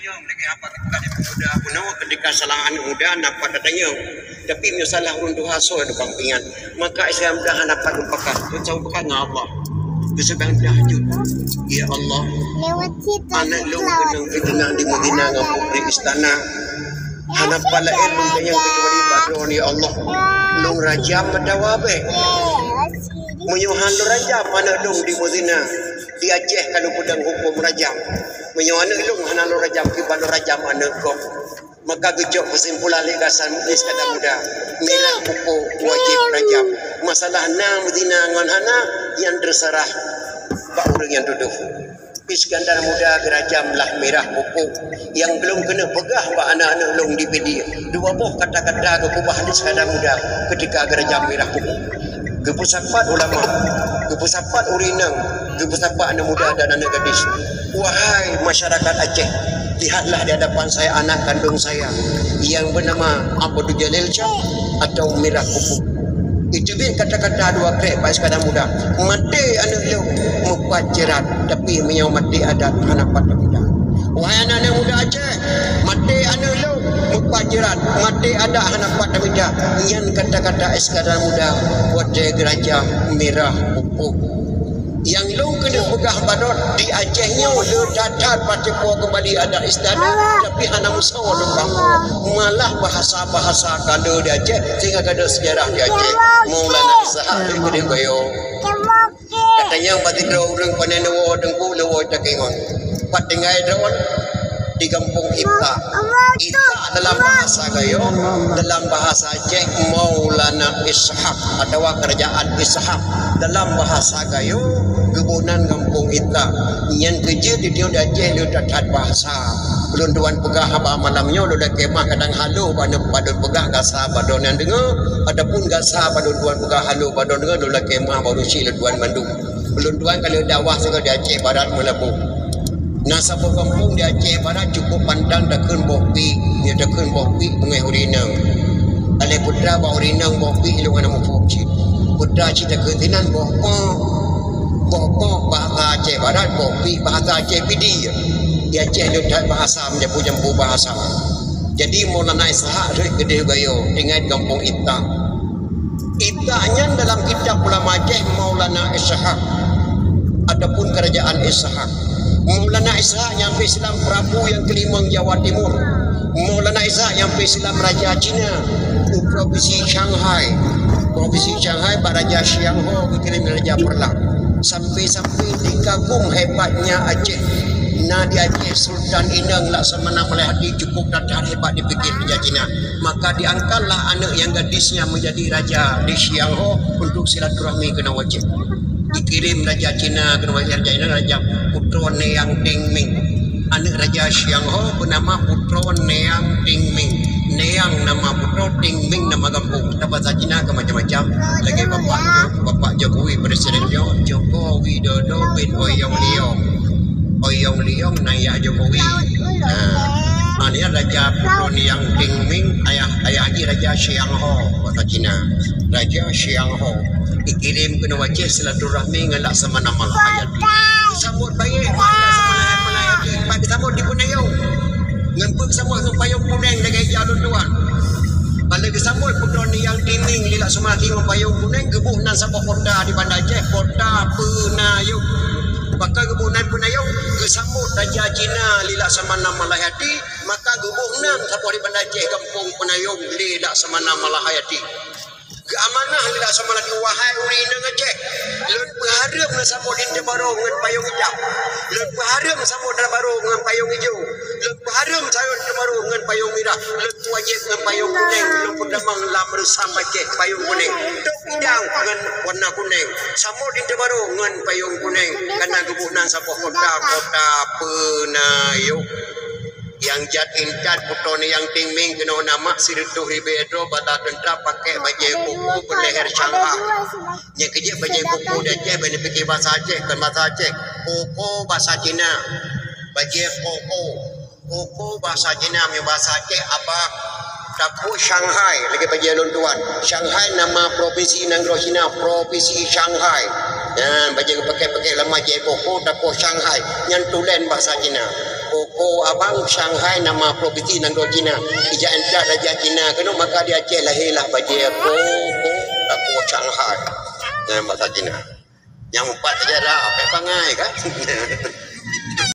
yang lagi apa ketika muda puno ketika salah anak muda dapat datanya tapi misalah runduh haso ada pampingan maka Islam dah dapat lupakan tahu bukan Allah kesedang tahajud ya Allah anak lu kenang fitnah di Madinah ngapuri istana anak pala ilmu yang kecuali badron ya Allah long raja madawabe menyuhan raja mana dong di Madinah di Aceh kalau pedang hukum rajam menyuhan long hanan rajam kibalo rajam anak kok maka gejok kesimpulan legasanlis kada muda merah buku wajib rajam masalah na Madinah ngan hana yang terserah pak orang yang duduk Iskandar muda gerajam lah merah buku yang belum kena pegah pak anak-anak long di pedi dua buah kata-kata kekubah Iskandar muda ketika gerajam merah buku kepusapat ulama kepusapat urinang kepusapat anak muda dan anak gadis wahai masyarakat Aceh lihatlah di hadapan saya anak kandung saya yang bernama Abdul Jalil Shah atau merah buku itu dia kata-kata dua krek Pak Iskandar muda mati anak lu mupajiran tapi menyau mati adat anak pada muda wahai anak muda Aceh mati anak lu mupajiran mati ada anak pada muda yang kata-kata Iskandar muda wajah geraja merah pupuk yang lu kena pegah badot di Acehnya lu datar patikuah kembali ada istana tapi hana musau lembang malah bahasa-bahasa kada di Aceh sehingga kada sejarah di Aceh Maulana Ishaq di Gede Bayo katanya batik orang panenewo dengku lewo cakengon patingai daun di kampung Ita dalam bahasa Gayo dalam bahasa Aceh Maulana Ishaq atau kerajaan Ishaq dalam bahasa Gayo kebunan kampung Ita yang kerja di dia Aceh dia tak bahasa belum tuan pegah apa malamnya lu dah kemah kadang halu pada padon pegah gasa padon yang dengar adapun gasa padon tuan pegah halu padon dengar lu dah kemah baru si tuan mandung belum tuan kalau dakwah segala di Aceh Barat Melabu nasabah kampung di Aceh Barat cukup pandang dakun bopi dia dakun bopi bungai hurinang ale putra ba hurinang bopi lu ana mufuci putra cita ketinan bopok bahasa Aceh Barat bopi bahasa Aceh pidi di Aceh lu tak bahasa menjampu bahasa jadi Maulana Ishaq dari Gede Gayo dengan kampung Ita Itanya dalam kitab ulama Aceh Maulana Ishaq adapun kerajaan Ishaq Maulana Ishaq yang Islam Prabu yang kelima Jawa Timur Maulana Ishaq yang Islam Raja Cina Provinsi Shanghai Pak Raja Xiang Ho dikirim Raja Perlang sampai-sampai dikagum hebatnya Aceh nah di Aceh Sultan Inang Laksamana Melihati cukup datar hebat dipikir Raja Cina maka diangkatlah anak yang gadisnya menjadi Raja di Xiang Ho untuk silaturahmi kena wajib dikirim Raja Cina kena wajib Raja Inang Raja Putro Neang Tingming anak Raja Xiang Ho bernama Putro Neang Tingming Neang nama Putro Tingming nama kampung bahasa Cina ke macam-macam lagi Bapak Jokowi Presiden Joko Widodo bin Oyong Liong Naya Jokowi ini Raja Putro Neang Tingming ayah ini Raja Xiang Ho bahasa Cina Raja Xiang Ho dikirim ke Aceh silaturahmi dengan Laksamana Melihati disambut baik Laksamana Melihati pak disambut di Punayong ngempuk sambut dengan payung kuning dengan jalur tuan kalau disambut Putro Neang Tingming di Laksamana dengan payung kuning gebuh nan sabah kota di Bandar Aceh kota Penayong maka gebunan Penayong kesambut Raja Cina di Laksamana Melihati maka gebuh nan sabah di Bandar Aceh kampung Penayong di Laksamana Melihati keamanah tidak sama lagi wahai urina ngecek leun berharap na samo din baru dengan payung hijau leun berharap samo dan baru dengan payung hijau leun berharap saya baru dengan payung merah leun wajib dengan payung kuning leun pendamang lam bersama cek payung kuning tok hijau dengan warna kuning samo din baru dengan payung kuning karena gebunan sapa kota Penayong yang jatincat Putro Neang Tingming kena nama Sirituh Ribedo bata tentara pakai baju kuku berleher Shanghai yang kerja baju kuku dan Aceh benda fikir bahasa Aceh kan bahasa Aceh kuku bahasa Cina baju kuku bahasa Cina punya bahasa Aceh apa tapu Shanghai lagi baju lontuan Shanghai nama provinsi Nanggro Cina provinsi Shanghai baju pakai lama je kuku tapu Shanghai yang tulen bahasa Cina Koko abang Shanghai nama properti nang do Cina. Ija enta raja Cina kena maka dia celah helah baje ko aku Shanghai. Nama bahasa Cina. Yang empat saja dah, apa pangai kan?